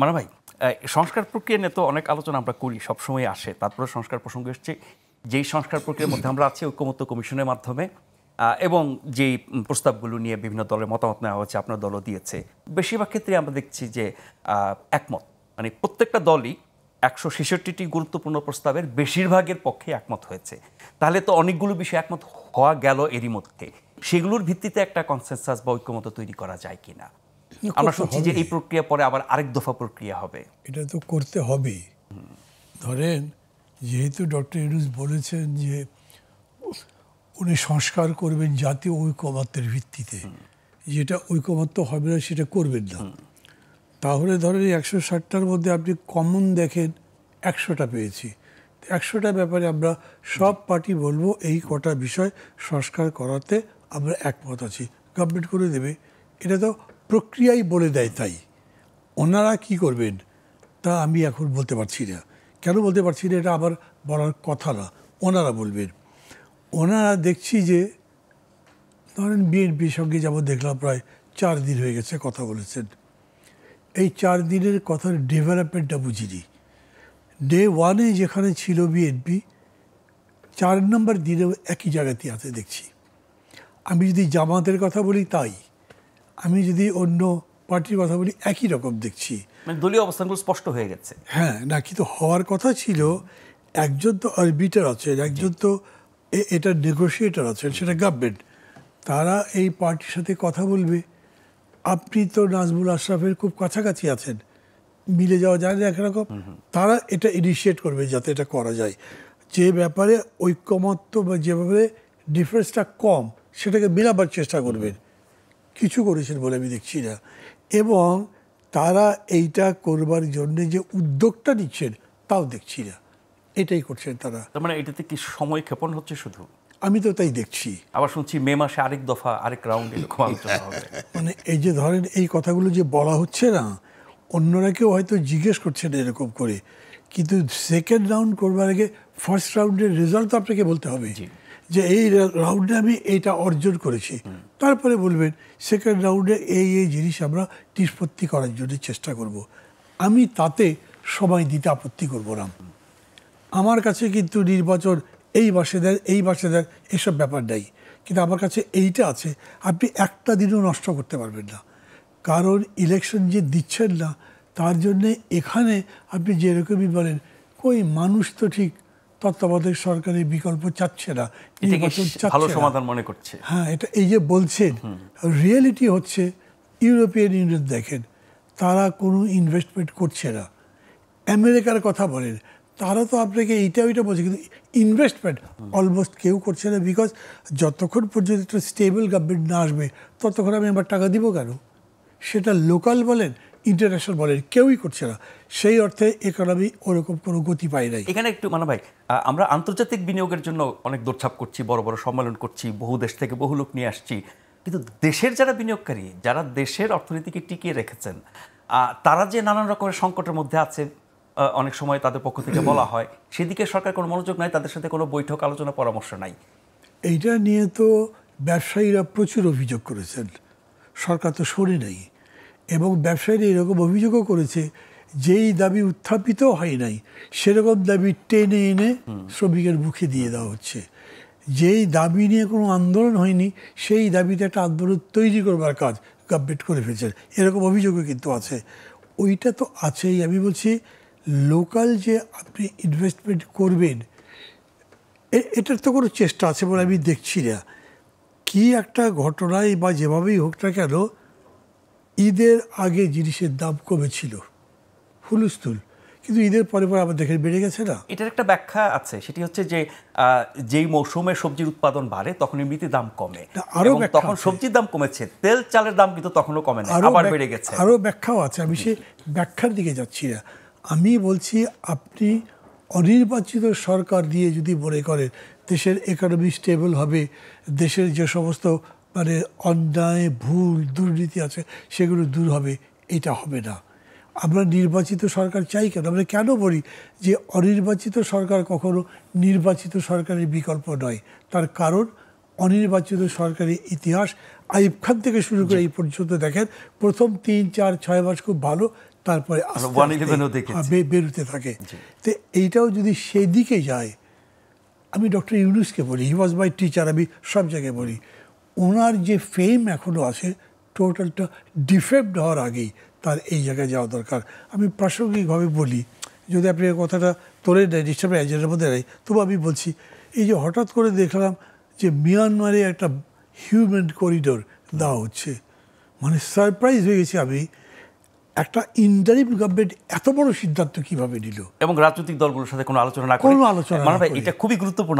মানে ভাই, সংস্কার প্রক্রিয়া নিয়ে তো অনেক আলোচনা আমরা করি, সবসময় আসে। তারপরে সংস্কার প্রসঙ্গ এসছে, যেই সংস্কার প্রক্রিয়ার মধ্যে আমরা আছি ঐক্যমত্য কমিশনের মাধ্যমে, এবং যেই প্রস্তাবগুলো নিয়ে বিভিন্ন দলের মতামত নেওয়া হচ্ছে, আপনার দলও দিয়েছে, বেশিরভাগ ক্ষেত্রে আমরা দেখছি যে একমত, মানে প্রত্যেকটা দলই 166টি গুরুত্বপূর্ণ প্রস্তাবের বেশিরভাগের পক্ষে একমত হয়েছে। তাহলে তো অনেকগুলো বিষয় একমত হওয়া গেল এরই মধ্যে, সেগুলোর ভিত্তিতে একটা কনসেনসাস বা ঐক্যমত তৈরি করা যায় কিনা? আমরা শুনছি যে এই প্রক্রিয়া পরে আবার আরেক দফা প্রক্রিয়া হবে। এটা তো করতে হবে। ধরেন, যেহেতু ডক্টর ইউনূস বলেছেন যে উনি সংস্কার করবেন জাতীয় ঐকমত্যের ভিত্তিতে, যেটা ঐকমত্য হবে না সেটা করবেন না, তাহলে ধরেন 160টার মধ্যে আপনি কমন দেখেন 100টা পেয়েছি। 100টা ব্যাপারে আমরা সব পার্টি বলবো এই কটা বিষয় সংস্কার করাতে আমরা একমত আছি, গভর্নমেন্ট করে দেবে। এটা তো প্রক্রিয়াই বলে দেয়। তাই ওনারা কি করবেন তা আমি এখন বলতে পারছি না। কেন বলতে পারছি না? এটা আমার বলার কথা না, ওনারা বলবেন। ওনারা দেখছি যে ধরেন বিএনপির সঙ্গে যেমন দেখলাম প্রায় 4 দিন হয়ে গেছে কথা বলেছেন। এই 4 দিনের কথার ডেভেলপমেন্টটা বুঝিনি। ডে 1-এ যেখানে ছিল বিএনপি, 4 নম্বর দিনেও একই জায়গাতেই আছে দেখছি। আমি যদি জামাতের কথা বলি তাই, আমি যদি অন্য পার্টির কথা বলি একই রকম দেখছি। মানে দলীয় অবস্থানগুলো স্পষ্ট হয়ে গেছে। হ্যাঁ, না কিন্তু হওয়ার কথা ছিল, একজন তো আরবিটার আছেন, একজন তো এটা নেগোসিয়েটর আছেন, সেটা গভর্নমেন্ট। তারা এই পার্টির সাথে কথা বলবে। আপনি তো নাজমুল আশরাফের খুব কাছাকাছি আছেন, মিলে যাওয়া যায় না একরকম। তারা এটা ইনিশিয়েট করবে যাতে এটা করা যায়। যে ব্যাপারে ঐক্যমত্য বা যে ব্যাপারে ডিফারেন্সটা কম, সেটাকে মেলাবার চেষ্টা করবেন। কিছু করেছেন বলে আমি দেখছি না। এবং তারা এইটা করবার জন্য যে উদ্যোগটা নিচ্ছেন তাও দেখছি না। এটাই করছেন তারা। তার মানে এটাতে কি সময় ক্ষেপণ হচ্ছে শুধু? আমি তো তাই দেখছি। আবার শুনছি মে মাসে আরেক দফা, আরেক রাউন্ড এরকম আলোচনা হবে। মানে এই যে ধরেন এই কথাগুলো যে বলা হচ্ছে না, অন্যরা কেউ হয়তো জিজ্ঞেস করছেন এরকম করে, কিন্তু সেকেন্ড রাউন্ড করবার আগে ফার্স্ট রাউন্ডের রেজাল্ট তো আপনাকে বলতে হবে যে এই রাউন্ডে আমি এইটা অর্জন করেছি। তারপরে বলবেন সেকেন্ড রাউন্ডে এই এই জিনিস আমরা নিষ্পত্তি করার জন্য চেষ্টা করব। আমি তাতে সময় দিতে আপত্তি করব না। আমার কাছে কিন্তু নির্বাচন এই মাসে দেন, এই মাসে দেন, এসব ব্যাপার নাই। কিন্তু আমার কাছে এইটা আছে, আপনি একটা দিনও নষ্ট করতে পারবেন না। কারণ ইলেকশন যে দিচ্ছেন না, তার জন্যে এখানে আপনি যেরকমই বলেন, কই মানুষ তো ঠিক তত্ত্বাবধায়ক সরকারের বিকল্প চাচ্ছে না, নির্বাচন ভালো চাচ্ছে সমাধান মনে করছে। হ্যাঁ, এটা এই যে বলছেন, রিয়েলিটি হচ্ছে ইউরোপিয়ান ইউনিয়ন দেখেন, তারা কোনো ইনভেস্টমেন্ট করছে না। আমেরিকার কথা বলেন, তারা তো আপনাকে এইটা ওইটা বলছে, কিন্তু ইনভেস্টমেন্ট অলমোস্ট কেউ করছে না। বিকজ যতক্ষণ পর্যন্ত একটা স্টেবল গভর্নমেন্ট না আসবে, ততক্ষণ আমি আমার টাকা দিব কেন? সেটা লোকাল বলেন, ইন্টারন্যাশনাল বলেন, কেউই করছে না। সেই অর্থে ইকোনমি ওরকম কোনো গতি পায় নাই। এখানে একটু মানে ভাই, আমরা আন্তর্জাতিক বিনিয়োগের জন্য অনেক দৌড়ঝাঁপ করছি, বড় বড় সম্মেলন করছি, বহু দেশ থেকে বহু লোক নিয়ে আসছি, কিন্তু দেশের যারা বিনিয়োগকারী, যারা দেশের অর্থনীতিকে টিকিয়ে রেখেছেন, তারা যে নানান রকমের সংকটের মধ্যে আছে, অনেক সময় তাদের পক্ষ থেকে বলা হয়, সেদিকে সরকার কোনো মনোযোগ নাই, তাদের সাথে কোনো বৈঠক, আলোচনা, পরামর্শ নাই। এইটা নিয়ে তো ব্যবসায়ীরা প্রচুর অভিযোগ করেছেন, সরকার তো শোনে নাই। এবং ব্যবসায়ীরা এরকম অভিযোগও করেছে, যেই দাবি উত্থাপিত হয় নাই সেরকম দাবি টেনে এনে শ্রমিকের মুখে দিয়ে দেওয়া হচ্ছে। যেই দাবি নিয়ে কোনো আন্দোলন হয়নি, সেই দাবিতে একটা আন্দোলন তৈরি করবার কাজ গভর্নমেন্ট করে ফেলছেন, এরকম অভিযোগও কিন্তু আছে। ওইটা তো আছেই। আমি বলছি লোকাল যে আপনি ইনভেস্টমেন্ট করবেন, এটার তো কোনো চেষ্টা আছে বলে আমি দেখছি না। কি একটা ঘটনায় বা যেভাবেই হোক না কেন, ঈদের আগে জিনিসের দাম কমেছিল হুলস্থুল, কিন্তু ঈদের পরে পরে আবার দেখে বেড়ে গেছে না। এটার একটা ব্যাখ্যা আছে, সেটি হচ্ছে যে যেই মৌসুমে সবজির উৎপাদন বাড়ে তখন এমনিতে দাম কমে, আরো তখন সবজির দাম কমেছে, তেল চালের দাম কিন্তু তখনও কমে না, আবার বেড়ে গেছে। আরও ব্যাখ্যাও আছে, আমি সে ব্যাখ্যার দিকে যাচ্ছি না। আমি বলছি আপনি অনির্বাচিত সরকার দিয়ে যদি মনে করেন দেশের ইকোনমি স্টেবল হবে, দেশের যে সমস্ত মানে অন্যায়, ভুল, দুর্নীতি আছে সেগুলো দূর হবে, এটা হবে না। আমরা নির্বাচিত সরকার চাই কেন? আমরা কেন বলি যে অনির্বাচিত সরকার কখনো নির্বাচিত সরকারের বিকল্প নয়? তার কারণ অনির্বাচিত সরকারের ইতিহাস আইয়ুব খান থেকে শুরু করে এই পর্যন্ত দেখেন, প্রথম 3, 4, 6 মাস খুব ভালো, তারপরে আস্তে 111 ও আস্তে দেখেছি। বেরোতে থাকে। তো এইটাও যদি সেই দিকে যায়, আমি ডক্টর ইউনূসকে বলি, হি ওয়াজ মাই টিচার, আমি সব জায়গায় বলি, ওনার যে ফেম এখনও আছে টোটালটা ডিফেক্ট হওয়ার আগেই তার এই জায়গায় যাওয়া দরকার। আমি প্রাসঙ্গিকভাবে বলি, যদি আপনি এই কথাটা তোলে নেয়, ডিস্টার্ব এজেন্টের মধ্যে নেই, তবু আমি বলছি, এই যে হঠাৎ করে দেখলাম যে মিয়ানমারে একটা হিউম্যান করিডোর দেওয়া হচ্ছে, মানে সারপ্রাইজ হয়ে গেছি আমি, একটা ইন্টারিম গভর্নমেন্ট এত বড় সিদ্ধান্ত কিভাবে নিল এবং রাজনৈতিক দলগুলোর সাথে কোনো আলোচনা না করে। কোনো আলোচনা না মানব ভাই, করে। এটা খুবই গুরুত্বপূর্ণ।